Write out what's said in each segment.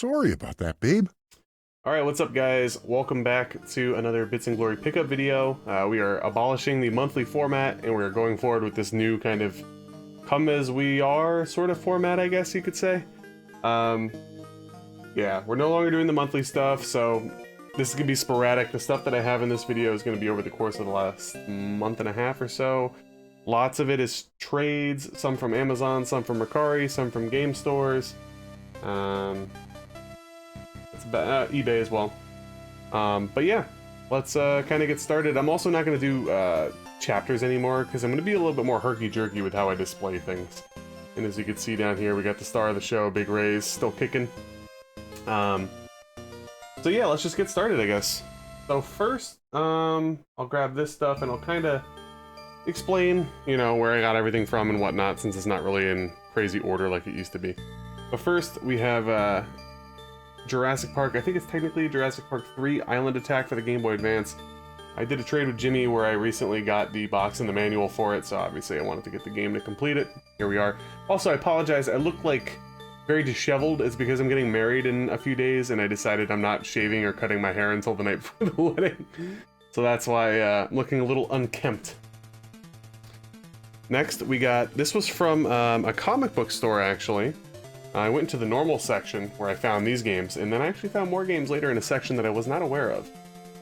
Sorry about that, babe. Alright, what's up guys? Welcome back to another Bits and Glory pickup video. We are abolishing the monthly format and we're going forward with this new kind of come as we are sort of format, I guess you could say. Yeah, we're no longer doing the monthly stuff, so this is going to be sporadic. The stuff that I have in this video is going to be over the course of the last month and a half or so. Lots of it is trades, some from Amazon, some from Mercari, some from game stores. eBay as well. But yeah, let's kind of get started. I'm also not going to do chapters anymore because I'm going to be a little bit more herky-jerky with how I display things. And as you can see down here, we got the star of the show, Big Ray's still kicking. So yeah, let's just get started, I guess. So first, I'll grab this stuff and I'll kind of explain, you know, where I got everything from and whatnot, since it's not really in crazy order like it used to be. But first, we have Jurassic Park. I think it's technically Jurassic Park 3 Island Attack for the Game Boy Advance. I did a trade with Jimmy where I recently got the box and the manual for it, so obviously I wanted to get the game to complete it. Here we are. Also, I apologize, I look like very disheveled. It's because I'm getting married in a few days and I decided I'm not shaving or cutting my hair until the night before the wedding. So that's why I'm looking a little unkempt. Next, we got, this was from a comic book store actually. I went to the normal section where I found these games, and then I actually found more games later in a section that I was not aware of.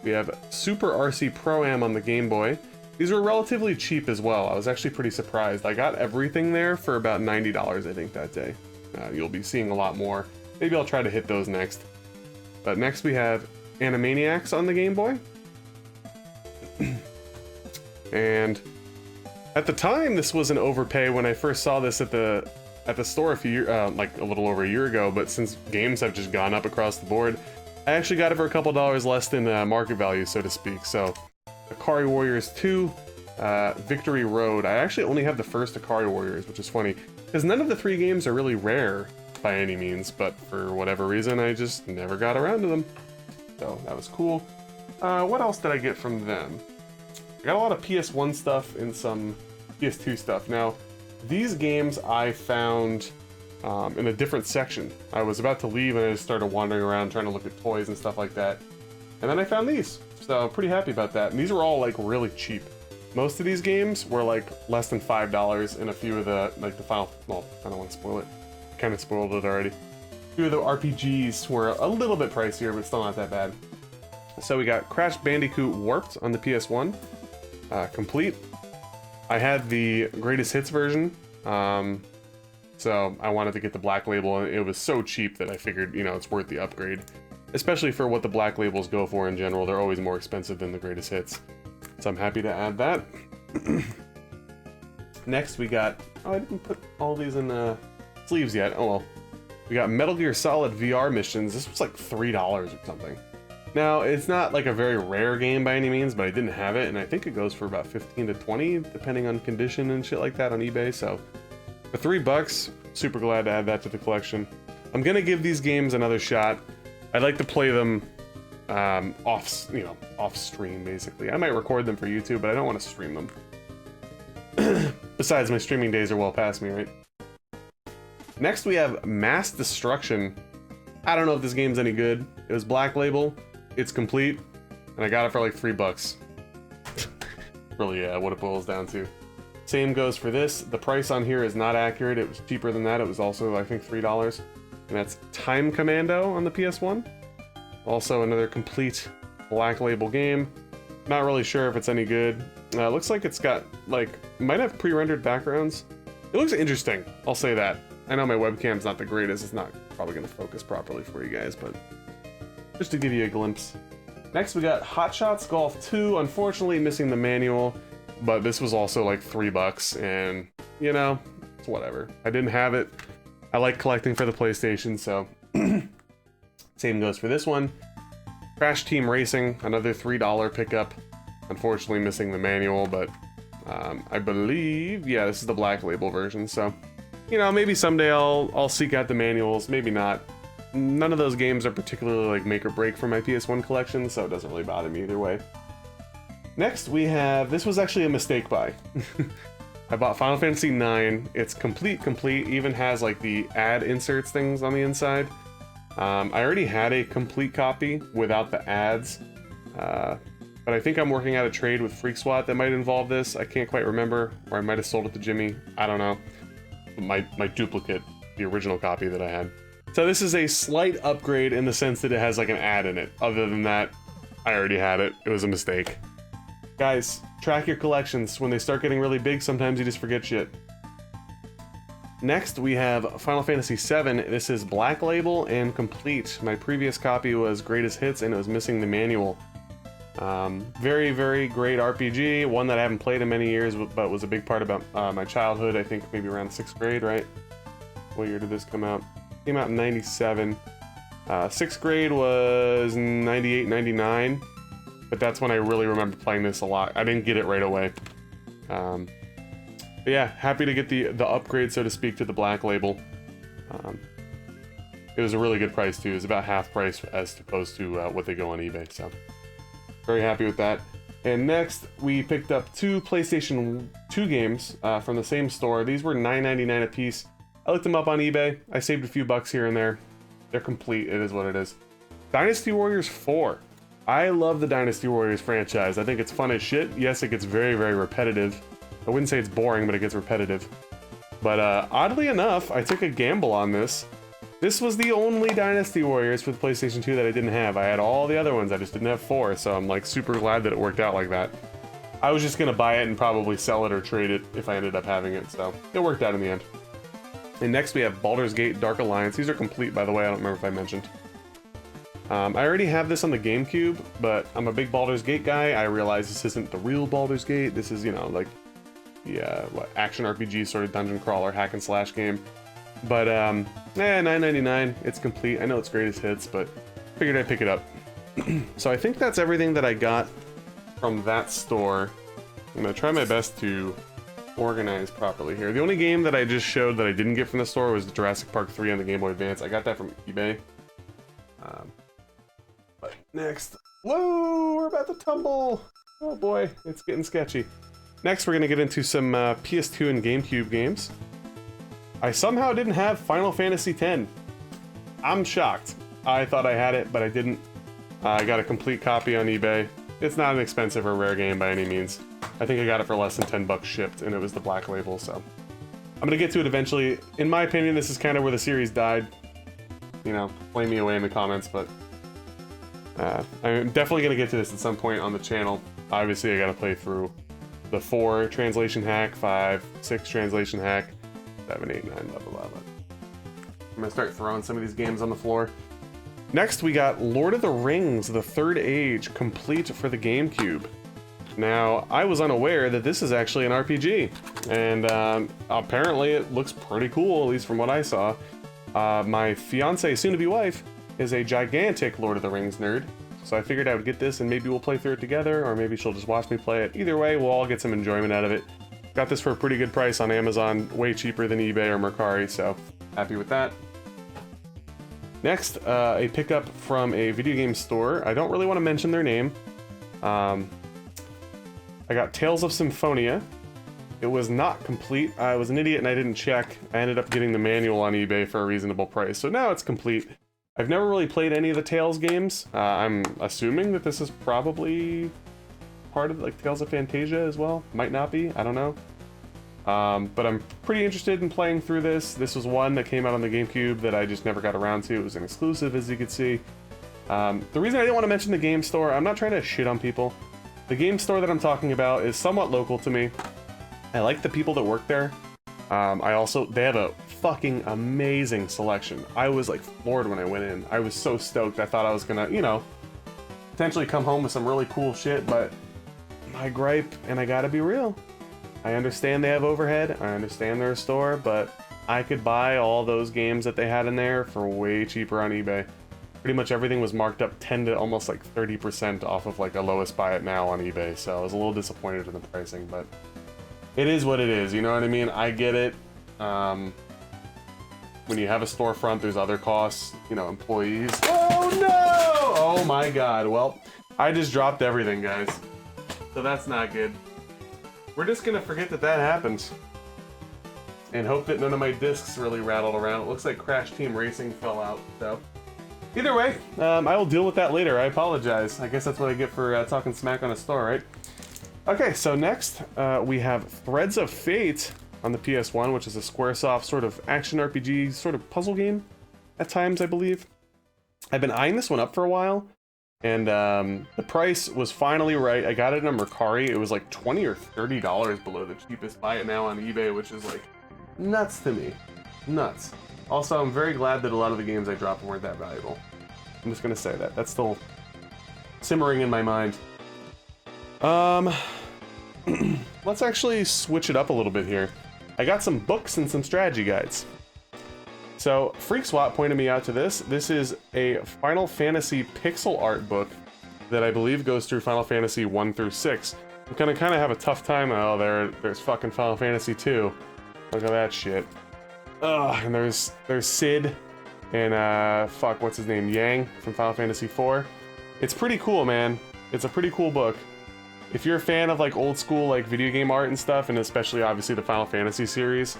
We have Super RC Pro-Am on the Game Boy. These were relatively cheap as well. I was actually pretty surprised. I got everything there for about $90, I think, that day. You'll be seeing a lot more. Maybe I'll try to hit those next. But next we have Animaniacs on the Game Boy. And at the time, this was an overpay when I first saw this at the store like a little over a year ago, but since games have just gone up across the board, I actually got it for a couple dollars less than market value, so to speak. So, Akari Warriors 2, Victory Road. I actually only have the first Akari Warriors, which is funny, because none of the three games are really rare by any means, but for whatever reason, I just never got around to them. So, that was cool. What else did I get from them? I got a lot of PS1 stuff and some PS2 stuff. Now, these games I found in a different section. I was about to leave and I just started wandering around trying to look at toys and stuff like that. And then I found these, so pretty happy about that. And these were all like really cheap. Most of these games were like less than $5, and a few of the, like the final, well, I don't want to spoil it. Kind of spoiled it already. A few of the RPGs were a little bit pricier, but still not that bad. So we got Crash Bandicoot Warped on the PS1, complete. I had the Greatest Hits version, so I wanted to get the Black Label, and it was so cheap that I figured, you know, it's worth the upgrade. Especially for what the Black Labels go for in general, they're always more expensive than the Greatest Hits. So I'm happy to add that. Next we got, oh, I didn't put all these in sleeves yet, oh well. We got Metal Gear Solid VR missions. This was like $3 or something. Now, it's not like a very rare game by any means, but I didn't have it, and I think it goes for about 15 to 20, depending on condition and shit like that on eBay, so for $3, super glad to add that to the collection. I'm gonna give these games another shot. I'd like to play them off stream, basically. I might record them for YouTube, but I don't want to stream them. Besides, my streaming days are well past me, right? Next, we have Mass Destruction. I don't know if this game's any good. It was Black Label. It's complete, and I got it for like $3. Really, yeah, what it boils down to. Same goes for this. The price on here is not accurate. It was cheaper than that. It was also, I think, $3. And that's Time Commando on the PS1. Also another complete Black Label game. Not really sure if it's any good. Looks like it's got, like, might have pre-rendered backgrounds. It looks interesting, I'll say that. I know my webcam's not the greatest. It's not probably going to focus properly for you guys, but just to give you a glimpse. Next, we got Hot Shots Golf 2. Unfortunately, missing the manual, but this was also like $3, and you know, it's whatever. I didn't have it. I like collecting for the PlayStation, so same goes for this one. Crash Team Racing, another $3 pickup. Unfortunately, missing the manual, but I believe, yeah, this is the Black Label version, so you know, maybe someday I'll seek out the manuals, maybe not. None of those games are particularly like make or break for my PS1 collection, so it doesn't really bother me either way. Next we have, this was actually a mistake buy. I bought Final Fantasy IX. It's complete, even has like the ad inserts things on the inside. I already had a complete copy without the ads, but I think I'm working out a trade with FreakSWAT that might involve this. I can't quite remember, or I might have sold it to Jimmy. I don't know. My duplicate, the original copy that I had. So this is a slight upgrade in the sense that it has like an ad in it. Other than that, I already had it. It was a mistake. Guys, track your collections. When they start getting really big, sometimes you just forget shit. Next, we have Final Fantasy VII. This is Black Label and complete. My previous copy was Greatest Hits, and it was missing the manual. Very, very great RPG. One that I haven't played in many years, but was a big part about my childhood. I think maybe around 6th grade, right? What year did this come out? Came out in 97. 6th grade was 98, 99. But that's when I really remember playing this a lot. I didn't get it right away. But yeah, happy to get the upgrade, so to speak, to the Black Label. It was a really good price too. It was about half price as opposed to what they go on eBay. So very happy with that. And next, we picked up 2 PlayStation 2 games from the same store. These were $9.99 a piece. I looked them up on eBay. I saved a few bucks here and there. They're complete. It is what it is. Dynasty Warriors 4. I love the Dynasty Warriors franchise. I think it's fun as shit. Yes, it gets very, very repetitive. I wouldn't say it's boring, but it gets repetitive. But oddly enough, I took a gamble on this. This was the only Dynasty Warriors for the PlayStation 2 that I didn't have. I had all the other ones, I just didn't have 4, so I'm like super glad that it worked out like that. I was just gonna buy it and probably sell it or trade it if I ended up having it, so it worked out in the end. And next we have Baldur's Gate Dark Alliance. These are complete, by the way, I don't remember if I mentioned. I already have this on the GameCube, but I'm a big Baldur's Gate guy. I realize this isn't the real Baldur's Gate. This is, you know, like the action RPG sort of dungeon crawler hack and slash game. But $9.99, it's complete. I know it's Greatest Hits, but figured I'd pick it up. So I think that's everything that I got from that store. I'm gonna try my best to organize properly here. The only game that I just showed that I didn't get from the store was Jurassic Park 3 on the Game Boy Advance. I got that from eBay. But next, whoa, we're about to tumble. Oh boy, it's getting sketchy. Next, we're gonna get into some PS2 and GameCube games. I somehow didn't have Final Fantasy X. I'm shocked. I thought I had it, but I didn't. I got a complete copy on eBay. It's not an expensive or rare game by any means. I think I got it for less than 10 bucks shipped, and it was the Black Label, so. I'm gonna get to it eventually. In my opinion, this is kind of where the series died. You know, blame me away in the comments, but I'm definitely gonna get to this at some point on the channel. Obviously, I gotta play through the 4 translation hack, 5, 6 translation hack, 7, 8, 9, blah, blah, blah. I'm gonna start throwing some of these games on the floor. Next, we got Lord of the Rings, The Third Age, complete for the GameCube. Now, I was unaware that this is actually an RPG, and apparently it looks pretty cool, at least from what I saw. My fiance, soon-to-be wife, is a gigantic Lord of the Rings nerd, so I figured I would get this and maybe we'll play through it together, or maybe she'll just watch me play it. Either way, we'll all get some enjoyment out of it. Got this for a pretty good price on Amazon, way cheaper than eBay or Mercari, so happy with that. Next, a pickup from a video game store. I don't really want to mention their name. I got Tales of Symphonia. It was not complete. I was an idiot and I didn't check. I ended up getting the manual on eBay for a reasonable price, so now it's complete. I've never really played any of the Tales games. I'm assuming that this is probably part of like Tales of Fantasia as well. Might not be, I don't know. But I'm pretty interested in playing through this. This was one that came out on the GameCube that I just never got around to. It was an exclusive, as you could see. The reason I didn't want to mention the game store, I'm not trying to shit on people. The game store that I'm talking about is somewhat local to me. I like the people that work there. They have a fucking amazing selection. I was like floored when I went in. I was so stoked. I thought I was gonna, you know, potentially come home with some really cool shit, but my gripe, and I gotta be real, I understand they have overhead, I understand they're a store, but I could buy all those games that they had in there for way cheaper on eBay. Pretty much everything was marked up 10 to almost like 30% off of like a lowest buy it now on eBay, so I was a little disappointed in the pricing, but it is what it is, you know what I mean? I get it. When you have a storefront, there's other costs, you know, employees. Oh no! Oh my god, well, I just dropped everything, guys. So that's not good. We're just gonna forget that that happened. And hope that none of my discs really rattled around. It looks like Crash Team Racing fell out, so Either way, I will deal with that later. I apologize. I guess that's what I get for talking smack on a store, right? Okay, so next we have Threads of Fate on the PS1, which is a Squaresoft sort of action RPG, sort of puzzle game at times, I believe. I've been eyeing this one up for a while, and the price was finally right. I got it in Mercari. It was like $20 or $30 below the cheapest. Buy it now on eBay, which is like nuts to me. Nuts. Also, I'm very glad that a lot of the games I dropped weren't that valuable. I'm just gonna say that. That's still simmering in my mind. Let's actually switch it up a little bit here. I got some books and some strategy guides. So, FreakSwap pointed me out to this. This is a Final Fantasy pixel art book that I believe goes through Final Fantasy 1 through 6. I'm gonna kind of have a tough time. Oh, there's fucking Final Fantasy 2. Look at that shit. Ugh, and there's Sid and fuck, what's his name? Yang from Final Fantasy 4. It's pretty cool, man. It's a pretty cool book. If you're a fan of like old school like video game art and stuff, and especially obviously the Final Fantasy series,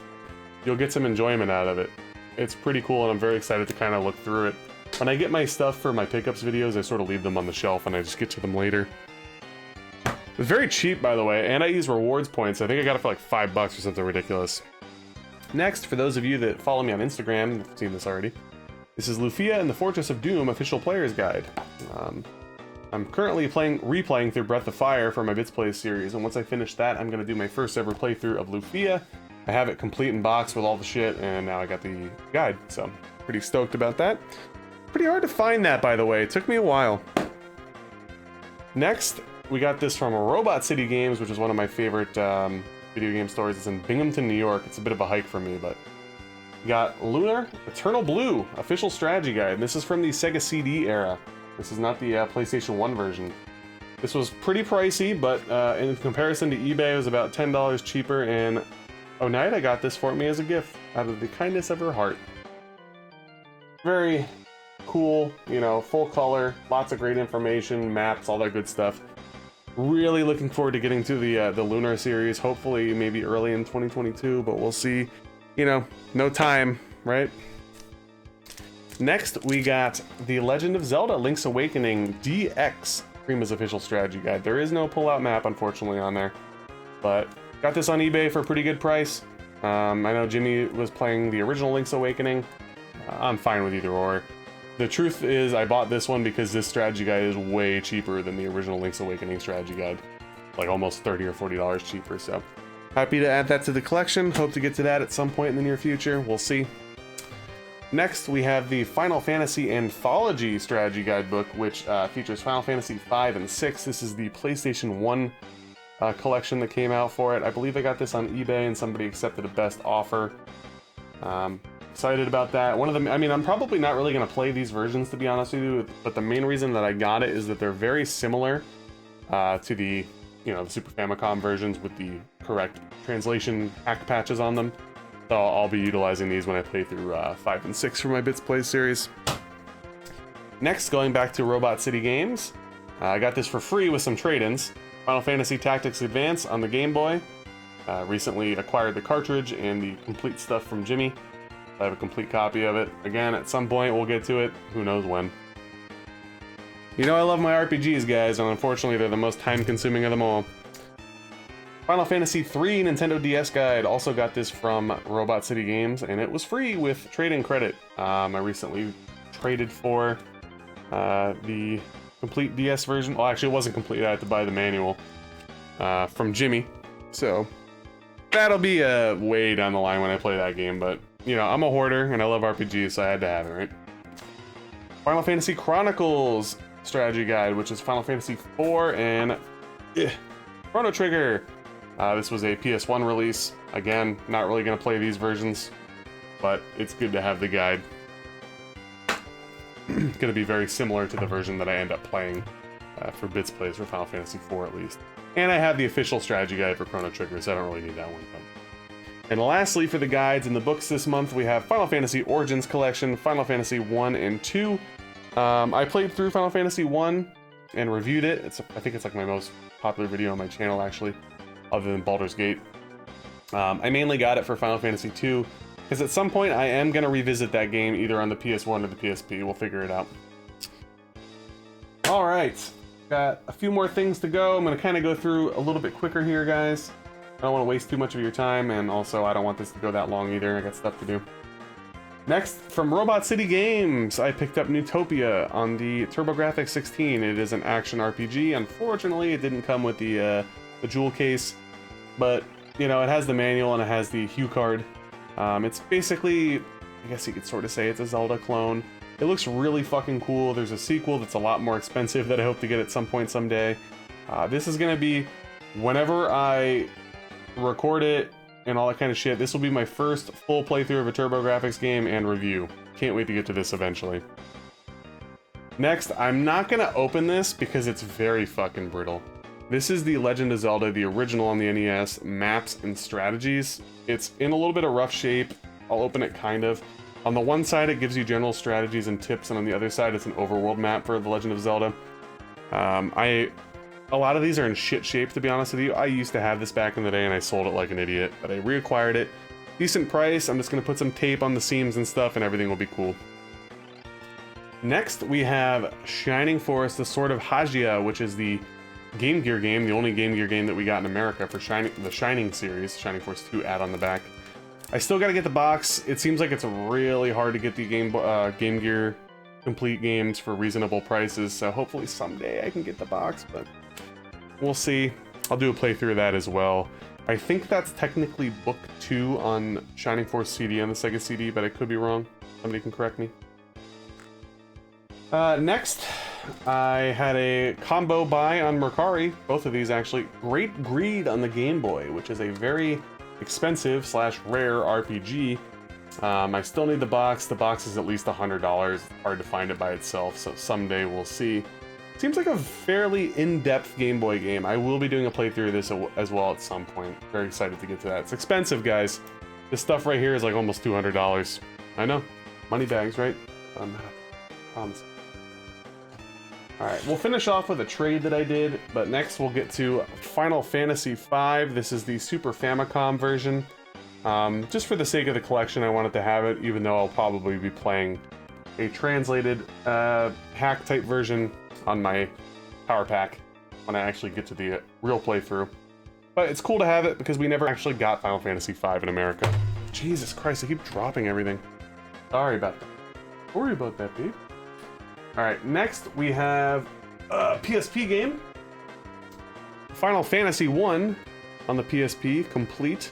you'll get some enjoyment out of it. It's pretty cool, and I'm very excited to kind of look through it. When I get my stuff for my pickups videos, I sort of leave them on the shelf and I just get to them later. It's very cheap, by the way, and I use rewards points. I think I got it for like $5 or something ridiculous. Next, for those of you that follow me on Instagram, you've seen this already, this is Lufia and the Fortress of Doom official player's guide. I'm currently replaying through Breath of Fire for my Bits Plays series, and once I finish that, I'm going to do my first ever playthrough of Lufia. I have it complete in box with all the shit, and now I got the guide, so pretty stoked about that. Pretty hard to find that, by the way. It took me a while. Next, we got this from Robot City Games, which is one of my favorite video game stores. It's in Binghamton, New York. It's a bit of a hike for me, but we got Lunar Eternal Blue official strategy guide. And this is from the Sega CD era. This is not the PlayStation 1 version. This was pretty pricey, but in comparison to eBay, it was about $10 cheaper, and Oneida got this for me as a gift out of the kindness of her heart. Very cool, you know, full color, lots of great information, maps, all that good stuff. Really looking forward to getting to the Lunar series, hopefully maybe early in 2022, but we'll see. You know, no time, right? Next, we got The Legend of Zelda Link's Awakening DX Prima's official strategy guide. There is no pull-out map, unfortunately, on there, but got this on eBay for a pretty good price. I know Jimmy was playing the original Link's Awakening. I'm fine with either or. The truth is, I bought this one because this strategy guide is way cheaper than the original Link's Awakening strategy guide. Like almost $30 or $40 cheaper, so happy to add that to the collection. Hope to get to that at some point in the near future. We'll see. Next, we have the Final Fantasy Anthology strategy guidebook, which features Final Fantasy 5 and 6. This is the PlayStation 1 collection that came out for it. I believe I got this on eBay and somebody accepted a best offer. Excited about that. One of them, I mean, I'm probably not really going to play these versions, to be honest with you, but the main reason that I got it is that they're very similar to the, you know, the Super Famicom versions with the correct translation hack patches on them. So I'll be utilizing these when I play through 5 and 6 for my Bits Plays series. Next, going back to Robot City Games, I got this for free with some trade-ins. Final Fantasy Tactics Advance on the Game Boy. Recently acquired the cartridge and the complete stuff from Jimmy. I have a complete copy of it. Again, at some point we'll get to it. Who knows when. You know I love my RPGs, guys, and unfortunately they're the most time-consuming of them all. Final Fantasy III Nintendo DS Guide. Also got this from Robot City Games, and it was free with trade-in credit. I recently traded for the complete DS version. Well, actually it wasn't complete. I had to buy the manual from Jimmy. So that'll be way down the line when I play that game, but you know, I'm a hoarder and I love RPGs, so I had to have it, right? Final Fantasy Chronicles strategy guide, which is Final Fantasy IV and Chrono Trigger. This was a PS1 release. Again, not really going to play these versions, but it's good to have the guide. It's going to be very similar to the version that I end up playing for Bits Plays for Final Fantasy IV at least. And I have the official strategy guide for Chrono Trigger, so I don't really need that one. And lastly, for the guides and the books this month, we have Final Fantasy Origins Collection, Final Fantasy 1 and 2. I played through Final Fantasy 1 and reviewed it. I think it's like my most popular video on my channel, actually, other than Baldur's Gate. I mainly got it for Final Fantasy 2. Because at some point I am going to revisit that game either on the PS1 or the PSP. We'll figure it out. Alright, got a few more things to go. I'm going to kind of go through a little bit quicker here, guys. I don't want to waste too much of your time, and also I don't want this to go that long either. I got stuff to do. Next, from Robot City Games, I picked up Newtopia on the TurboGrafx 16. It is an action RPG. Unfortunately, it didn't come with the jewel case, but, you know, it has the manual and it has the Hue card. It's basically, I guess you could sort of say it's a Zelda clone. It looks really fucking cool. There's a sequel that's a lot more expensive that I hope to get at some point someday. This is going to be, whenever I record it and all that kind of shit, this will be my first full playthrough of a TurboGrafx game and review. Can't wait to get to this eventually. Next, I'm not going to open this because it's very fucking brittle. This is the Legend of Zelda, the original on the NES, Maps and Strategies. It's in a little bit of rough shape. I'll open it kind of. On the one side, it gives you general strategies and tips, and on the other side, it's an overworld map for the Legend of Zelda. A lot of these are in shit shape, to be honest with you. I used to have this back in the day, and I sold it like an idiot, but I reacquired it. Decent price. I'm just going to put some tape on the seams and stuff, and everything will be cool. Next, we have Shining Force, the Sword of Hagia, which is the Game Gear game, the only Game Gear game that we got in America for the Shining series, Shining Force 2 ad on the back. I still got to get the box. It seems like it's really hard to get the Game Gear complete games for reasonable prices, so hopefully someday I can get the box, but we'll see. I'll do a playthrough of that as well. I think that's technically book 2 on Shining Force CD on the Sega CD, but I could be wrong. Somebody can correct me. Next, I had a combo buy on Mercari, both of these actually. Great Greed on the Game Boy, which is a very expensive / rare RPG. I still need the box. The box is at least $100. It's hard to find it by itself, so someday we'll see. Seems like a fairly in-depth Game Boy game. I will be doing a playthrough of this as well at some point. Very excited to get to that. It's expensive, guys. This stuff right here is like almost $200. I know. Money bags, right? Promise. Alright, we'll finish off with a trade that I did, but next we'll get to Final Fantasy V. This is the Super Famicom version. Just for the sake of the collection, I wanted to have it, even though I'll probably be playing a translated hack-type version on my Power Pack when I actually get to the real playthrough. But it's cool to have it because we never actually got Final Fantasy V in America. Jesus Christ, I keep dropping everything. Sorry about that. Sorry about that, babe. Alright, next we have a PSP game. Final Fantasy 1 on the PSP, complete.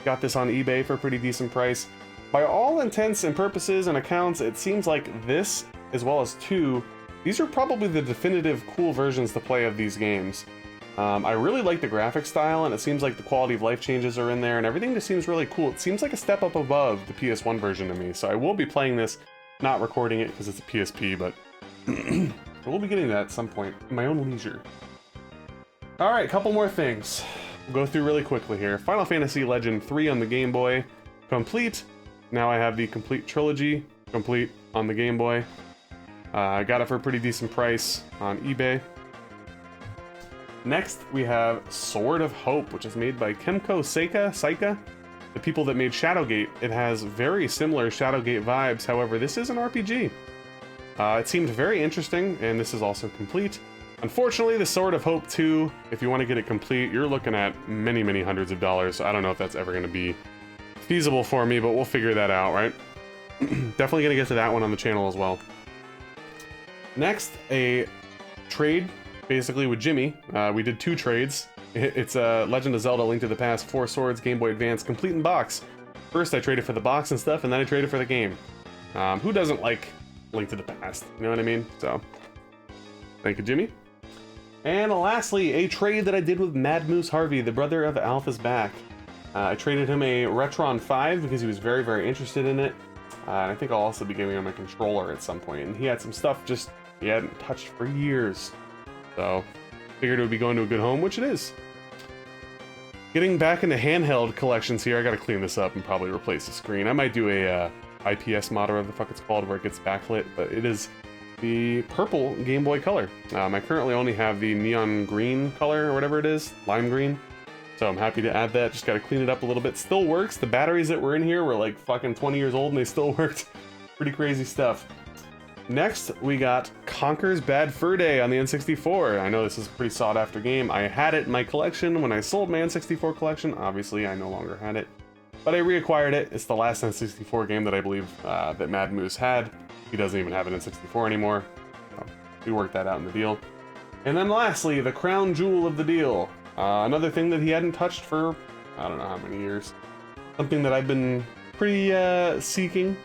Got this on eBay for a pretty decent price. By all intents and purposes and accounts, it seems like this, as well as 2, these are probably the definitive cool versions to play of these games. I really like the graphic style, and it seems like the quality of life changes are in there, and everything just seems really cool. It seems like a step up above the PS1 version to me, so I will be playing this, not recording it because it's a PSP, but we'll be getting that at some point in my own leisure. Alright, couple more things. We'll go through really quickly here. Final Fantasy Legend 3 on the Game Boy, complete. Now I have the complete trilogy, complete on the Game Boy. I got it for a pretty decent price on eBay. Next, we have Sword of Hope, which is made by Kemco Saika, the people that made Shadowgate. It has very similar Shadowgate vibes, however, this is an RPG. It seemed very interesting, and this is also complete. Unfortunately, the Sword of Hope 2, if you want to get it complete, you're looking at many, many hundreds of dollars. I don't know if that's ever going to be feasible for me, but we'll figure that out, right? Definitely going to get to that one on the channel as well. Next, a trade, basically with Jimmy. We did 2 trades. It's Legend of Zelda: Link to the Past, 4 Swords, Game Boy Advance, complete in box. First, I traded for the box and stuff, and then I traded for the game. Who doesn't like Link to the Past? You know what I mean? So, thank you, Jimmy. And lastly, a trade that I did with Mad Moose Harvey, the brother of Alpha's Back. I traded him a Retron 5 because he was very, very interested in it. And I think I'll also be giving him a controller at some point. And he had some stuff just he hadn't touched for years. So, figured it would be going to a good home, which it is. Getting back into handheld collections here, I gotta clean this up and probably replace the screen. I might do a IPS mod, or whatever the fuck it's called, where it gets backlit, but it is the purple Game Boy Color. I currently only have the neon green color, or whatever it is, lime green. So I'm happy to add that. Just got to clean it up a little bit. Still works. The batteries that were in here were like fucking 20 years old and they still worked. Pretty crazy stuff. Next, we got Conker's Bad Fur Day on the N64. I know this is a pretty sought after game. I had it in my collection when I sold my N64 collection. Obviously, I no longer had it, but I reacquired it. It's the last N64 game that I believe that Mad Moose had. He doesn't even have an N64 anymore. So we worked that out in the deal. And then lastly, the crown jewel of the deal. Another thing that he hadn't touched for, I don't know how many years. Something that I've been pretty seeking.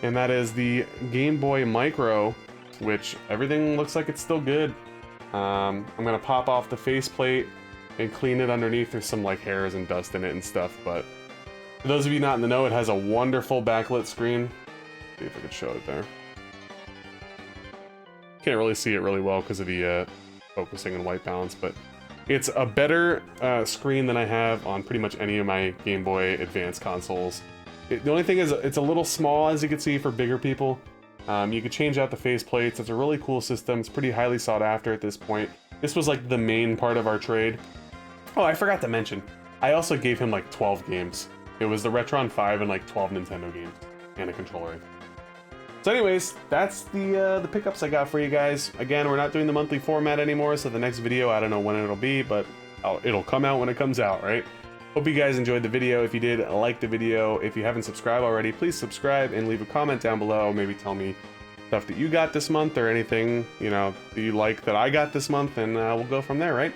And that is the Game Boy Micro, which everything looks like it's still good. I'm gonna pop off the faceplate and clean it underneath. There's some like hairs and dust in it and stuff, but for those of you not in the know, it has a wonderful backlit screen. See if I can show it there. Can't really see it really well because of the focusing and white balance, but it's a better screen than I have on pretty much any of my Game Boy Advance consoles. The only thing is it's a little small, as you can see, for bigger people. You could change out the faceplates. It's a really cool system. It's pretty highly sought after at this point. This was like the main part of our trade. Oh, I forgot to mention, I also gave him like 12 games. It was the Retron 5 and like 12 Nintendo games and a controller. So anyways, that's the pickups I got for you guys. Again, we're not doing the monthly format anymore, so the next video, I don't know when it'll be, but it'll come out when it comes out, right? Hope you guys enjoyed the video. If you did, like the video. If you haven't subscribed already, please subscribe and leave a comment down below. Maybe tell me stuff that you got this month or anything, you know, that you like that I got this month, and we'll go from there, right?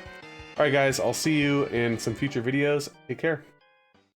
All right, guys, I'll see you in some future videos. Take care.